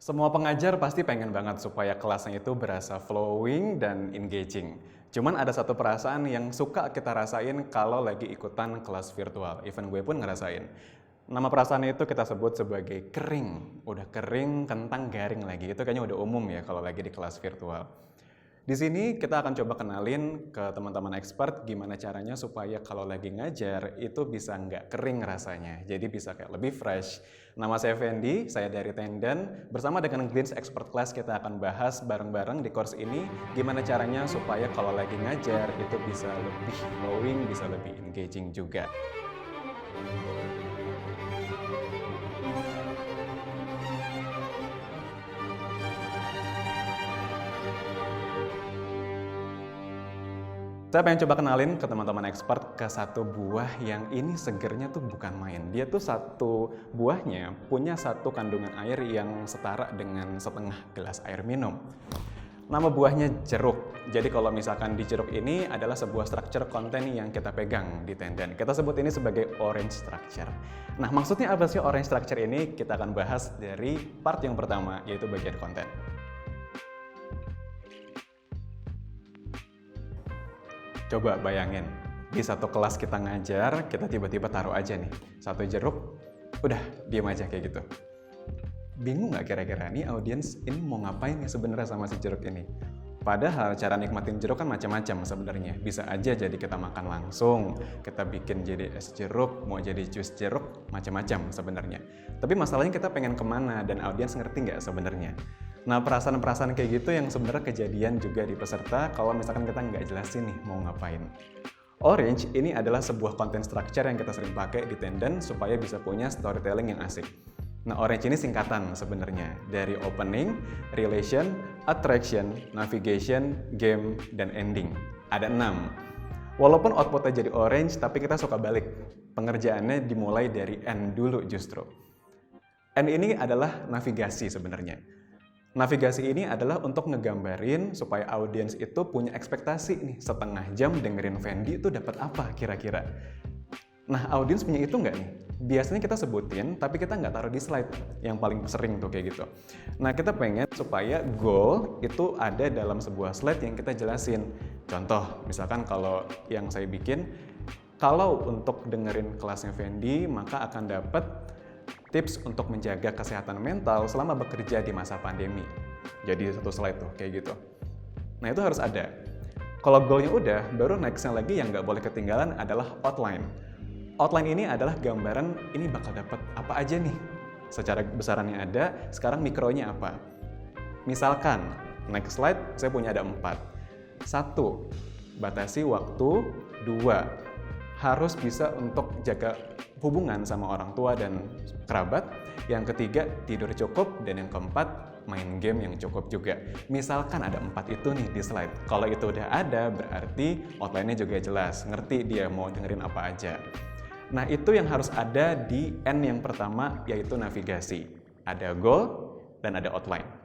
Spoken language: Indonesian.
Semua pengajar pasti pengen banget supaya kelasnya itu berasa flowing dan engaging. Cuman ada satu perasaan yang suka kita rasain kalau lagi ikutan kelas virtual. Even gue pun ngerasain. Nama perasaan itu kita sebut sebagai kering. Udah kering, kentang, garing lagi. Itu kayaknya udah umum ya kalau lagi di kelas virtual. Di sini kita akan coba kenalin ke teman-teman expert gimana caranya supaya kalau lagi ngajar itu bisa nggak kering rasanya. Jadi bisa kayak lebih fresh. Nama saya Fendi, saya dari Tenden. Bersama dengan Glints Expert Class kita akan bahas bareng-bareng di course ini gimana caranya supaya kalau lagi ngajar itu bisa lebih flowing, bisa lebih engaging juga. Saya pengen coba kenalin ke teman-teman expert ke satu buah yang ini segernya tuh bukan main. Dia tuh satu buahnya punya satu kandungan air yang setara dengan setengah gelas air minum. Nama buahnya jeruk. Jadi kalau misalkan di jeruk ini adalah sebuah structure konten yang kita pegang di Tenden. Kita sebut ini sebagai orange structure. Nah, maksudnya apa sih orange structure ini? Kita akan bahas dari part yang pertama, yaitu bagian konten. Coba bayangin, di satu kelas kita ngajar, kita tiba-tiba taruh aja nih, satu jeruk, udah diem aja kayak gitu. Bingung nggak kira-kira nih audiens ini mau ngapain nih sebenarnya sama si jeruk ini? Padahal cara nikmatin jeruk kan macam-macam sebenarnya. Bisa aja jadi kita makan langsung, kita bikin jadi es jeruk, mau jadi jus jeruk, macam-macam sebenarnya. Tapi masalahnya kita pengen kemana dan audiens ngerti nggak sebenarnya? Nah, perasaan-perasaan kayak gitu yang sebenarnya kejadian juga di peserta kalau misalkan kita nggak jelasin nih mau ngapain. Orange ini adalah sebuah content structure yang kita sering pakai di Tenden supaya bisa punya storytelling yang asik. Nah, orange ini singkatan sebenarnya dari opening, relation, attraction, navigation, game, dan ending. Ada 6. Walaupun outputnya jadi orange, tapi kita suka balik. Pengerjaannya dimulai dari end dulu justru. End ini adalah navigasi sebenarnya. Navigasi ini adalah untuk ngegambarin supaya audiens itu punya ekspektasi nih, setengah jam dengerin Fendi itu dapat apa kira-kira. Nah, audiens punya itu nggak nih? Biasanya kita sebutin, tapi kita nggak taruh di slide, yang paling sering tuh kayak gitu. Nah, kita pengen supaya goal itu ada dalam sebuah slide yang kita jelasin. Contoh, misalkan kalau yang saya bikin, kalau untuk dengerin kelasnya Fendi, maka akan dapat tips untuk menjaga kesehatan mental selama bekerja di masa pandemi. Jadi satu slide tuh, kayak gitu. Nah, itu harus ada. Kalau goalnya udah, baru nextnya lagi yang nggak boleh ketinggalan adalah outline. Outline ini adalah gambaran ini bakal dapat apa aja nih. Secara besarannya ada, sekarang mikronya apa. Misalkan, next slide saya punya ada 4. 1. Batasi waktu. 2. Harus bisa untuk jaga hubungan sama orang tua dan kerabat. Yang ketiga, tidur cukup. Dan yang keempat, main game yang cukup juga. Misalkan ada 4 itu nih di slide. Kalau itu udah ada, berarti outline-nya juga jelas. Ngerti dia mau dengerin apa aja. Nah, itu yang harus ada di end yang pertama, yaitu navigasi. Ada goal dan ada outline.